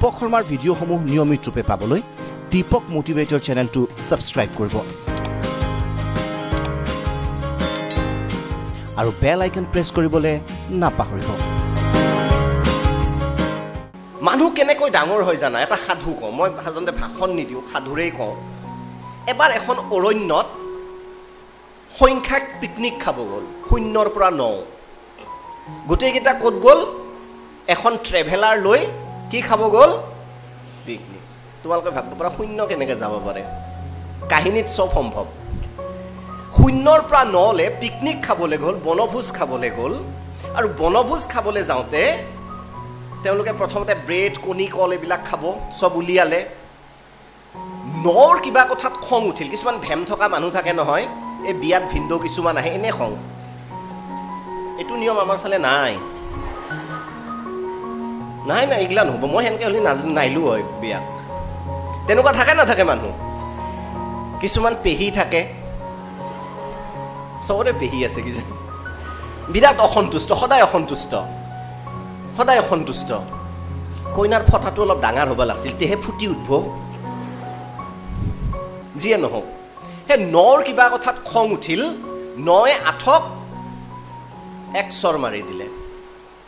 দীপক শৰ্মাৰ ভিডিঅ'সমূহ নিয়মিত ৰূপে পাবলৈ দীপক মোটিভেটৰ চেনেলটো সাবস্ক্ৰাইব কৰিব আৰু বেল আইকন প্ৰেছ কৰিবলৈ নাপাহৰিব মানুহ কেনেকৈ ডাঙৰ হৈ জানা এটা সাধু কওঁ মই সাধাৰণতে ভাষণ নিদিওঁ সাধুৰেই কওঁ এবাৰ এখন অৰণ্যত সংখ্যাক পিকনিক খাব গ'ল 0 পৰা 9 গোটেইকেইটা ক'ত গ'ল এখন ট্ৰেভেলাৰ লৈ কি খাব গ'ল পিকনিক তোমালোকে ভাবিব পৰা 0 কেনেকৈ যাব পাৰে কাহিনীত চব সম্ভৱ 0 পৰা 9 লে পিকনিক খাবলৈ গ'ল বনভোজ খাবলৈ গ'ল আৰু বনভোজ খাবলৈ যাওঁতে তেওঁলোকে প্ৰথমতে ব্ৰেড কণী কল এইবিলাক খাব সব উলিয়ালে 9ৰ কিবা কথাত খং উঠিল কিছুমান ভেম থকা মানুহ থাকে নহয় এই বিয়াত ভিন্দো কিছুমান আহে এনে খং এইটো নিয়ম আমাৰ ফালে নাই নাই নাই ইগলা নহ'ব মই হেনকে হ'লে নাইলো হয় বিয়াত তেনেকুৱা থাকে নাথাকে মানুহ কিছুমান পেহী থাকে চবৰে পেহী আছে কি জানো বিৰাট অসন্তুষ্ট সদায় অসন্তুষ্ট কইনাৰ ফটাটো অলপ ডাঙৰ হ'ব লাগিছিল তেহে ফুটি উঠব যিয়ে নহওক সেই 9ৰ কিবা কথাত খং উঠিল 9 8ক এক চৰ মাৰি দিলে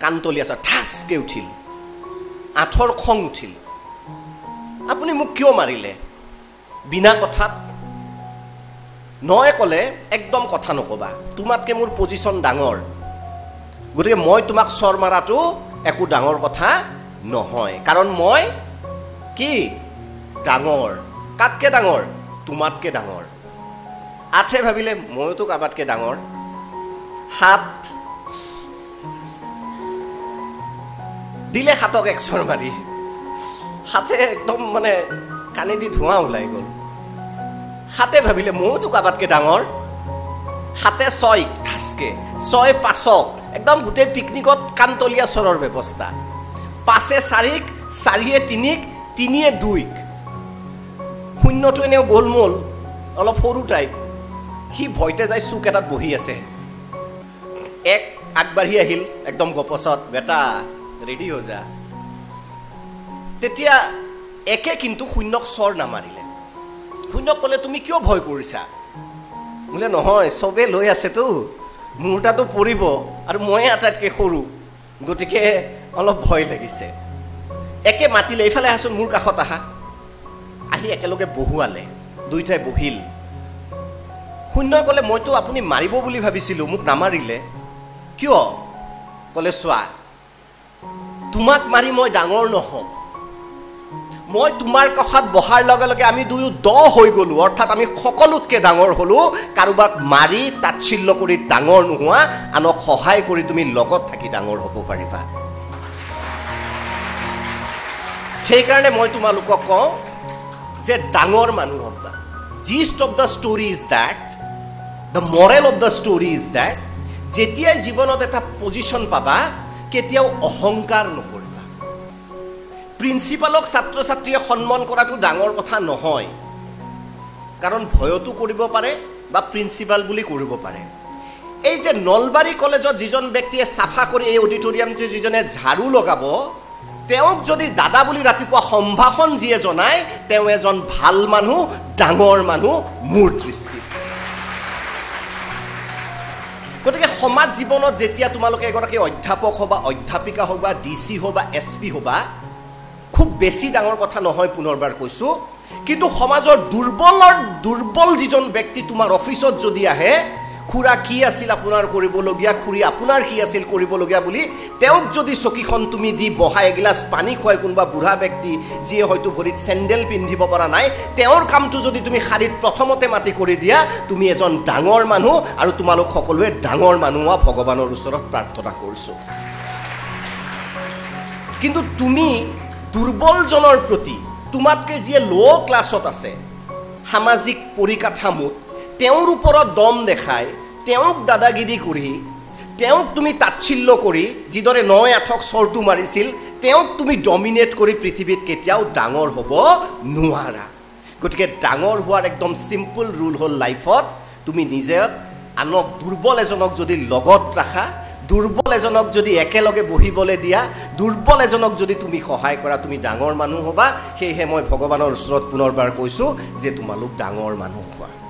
কান্তলি আছে ঠাসকে উঠিল 8ৰ খং উঠিল আপুনি মোক কিয় মাৰিলে বিনা কথাত 9 ক'লে একদম কথা নকবা তোমাতকে মোৰ পজিশন ডাঙৰ গতিকে মই তোমাক চৰ মাৰাটো একো ডাঙৰ কথা নহয় কাৰণ মই কি ডাঙৰ কাটকে ডাঙৰ তোমাতকে ডাঙৰ 8 ভাবিলে মইতো কাবাতকে ডাঙৰ 7 দিলে 7ক এক চৰ মাৰি 7 একদম মানে কানি দি ধোঁৱা ওলাই গ'ল 7 ভাবিলে মইতো কাবাতকে ডাঙৰ 7 6 ঠাসকে 6 5ক একদম গোটেই পিকনিকত কান্তলিয়া চৰৰ ব্যৱস্থা 5 4ক 4 3ক 3 2ক 0টো এনেও গোলমোল অলপ সৰু টাইপ সি ভয়তে যায় চুক এটাত বহি আছে এক আগবাঢ়ি আহিল একদম গপছত বেটা ৰেডি হৈ যা তেতিয়া একে কিন্তু 0ক চৰ নামাৰিলে 0ক ক'লে তুমি কিয় ভয় কৰিছা বোলে নহয় চবে লৈ আছেতো মোৰ তাতো পৰিব আৰু মই আটাইতকৈ সৰু গতিকে অলপ ভয় লাগিছে একে মাতিলে এইফালে আহাচোন মোৰ কাষত আহি একেলগে বহুৱালে দুইটাই বহিল 0 ক'লে মইতো আপুনি মাৰিব বুলি ভাবিছিলোঁ মোক নামাৰিলে কিয় ক'লে চোৱা তোমাক মাৰি মই ডাঙৰ নহওঁ মই তোমাৰ কাষত বহাৰ লগে লগে আমি দুয়ো 10 হৈ গ'লো অৰ্থাৎ আমি সকলোতকৈ ডাঙৰ হ'লো কাৰোবাক মাৰি তাচ্ছিল্য কৰি ডাঙৰ নোহোৱা আনক সহায় কৰি তুমি লগত থাকি ডাঙৰ হ'ব পাৰিবা সেইকাৰণে মই তোমালোকক কওঁ যে ডাঙৰ মানুহ হ'বা GIST of the story is that the Morrell of the story is that যেতিয়াই জীৱনত এটা পজিশ্যন পাবা কেতিয়াও অহংকাৰ নকৰিবা প্ৰিন্সিপালক ছাত্ৰ ছাত্ৰীয়ে সন্মান কৰাটো ডাঙৰ কথা নহয় কাৰণ ভয়তো কৰিব পাৰে বা প্ৰিন্সিপাল বুলি কৰিব পাৰে এই যে নলবাৰী কলেজত যিজন ব্যক্তিয়ে চাফা কৰি এই অডিটৰিয়ামটো যিজনে ঝাড়ু লগাব তেওঁক যদি দাদা বুলি ৰাতিপুৱা সম্ভাষণ যিয়ে জনায় তেওঁ এজন ভাল মানুহ ডাঙৰ মানুহ মোৰ দৃষ্টিত গতিকে সমাজ জীৱনত যেতিয়া তোমালোকে এগৰাকী অধ্যাপক হবা অধ্যাপিকা হবা ডিসি হবা এসপি হবা খুব বেছি ডাঙৰ কথা নহয় পুনৰবাৰ কৈছো কিন্তু সমাজৰ দুৰ্বল যিজন ব্যক্তি তোমাৰ অফিসত যদি আহে খুৰা কি আছিল আপোনাৰ কৰিবলগীয়া খুৰী আপোনাৰ কি আছিল কৰিবলগীয়া বুলি তেওঁক যদি চকীখন তুমি দি বহাই এগিলাস পানী খুৱাই কোনবা বুঢ়া ব্যক্তি যিয়ে হয়তো ভৰিত চেন্ডেল পিন্ধিব পৰা নাই তেওঁৰ কামটো যদি তুমি শাৰীত প্ৰথমতে মাটি কৰি দিয়া তুমি এজন ডাঙৰ মানুহ আৰু তোমালোক সকলোৱে ডাঙৰ মানুহ হোৱা ভগৱানৰ ওচৰত প্ৰাৰ্থনা কৰিছো কিন্তু তুমি দুৰ্বলজনৰ প্ৰতি তোমাতকৈ যিয়ে লো ক্লাছত আছে সামাজিক পৰিকাঠামোত তেওঁৰ ওপৰত দম দেখাই তেওঁক দাদাগিৰি কৰি তেওঁক তুমি তাচ্ছিল্য কৰি যিদৰে 9 8ক চৰটো মাৰিছিল তেওঁক তুমি ডমিনেট কৰি পৃথিৱীত কেতিয়াও ডাঙৰ হ'ব নোৱাৰা গতিকে ডাঙৰ হোৱাৰ একদম সিম্পল ৰুল হ'ল লাইফত তুমি নিজে আনক দুৰ্বল এজনক যদি লগত ৰাখা দুৰ্বল এজনক যদি একেলগে বহিবলৈ দিয়া, দুৰ্বল এজনক যদি তুমি সহায় কৰা, তুমি ডাঙৰ মানুহ হ'বা। সেয়েহে মই ভগৱানৰ ওচৰত পুনৰবাৰ কৈছোঁ যে তোমালোক ডাঙৰ মানুহ হোৱা।